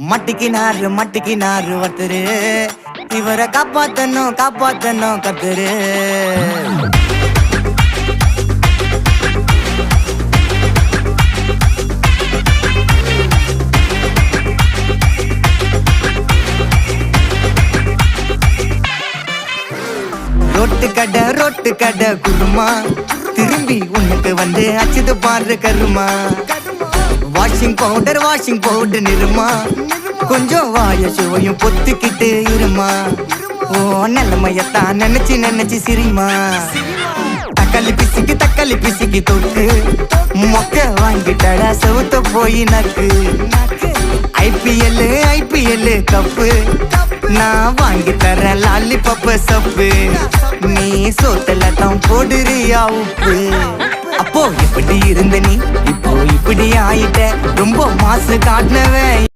மட்டிக்கினாரு ஒருத்தரு இவரை காப்பாத்தணும் கத்துரு ரொட்டு கடை குருமா திரும்பி உனக்கு வந்து அச்சுது பாரு கருமா வாஷிங் பவுடர் நிறுமா கொஞ்சம் வாய சுவையும் பொத்துக்கிட்டு இருமா ஓ நிலைமையத்தான் நினைச்சு சிரிமா தக்காளி பிசிக்கி தொட்டு மொக்க வாங்கிட்டடா செவுத்த போய் நக்கு ஐபிஎல் கப்பு நான் வாங்கி தரேன் லாலிபப்பு சப்பு நீ சோத்தல தான் போடுறியா உப்பு அப்போ இப்படி இருந்த நீ இப்போ இப்படி ஆயிட்ட ரொம்ப மாசு காட்டினவன்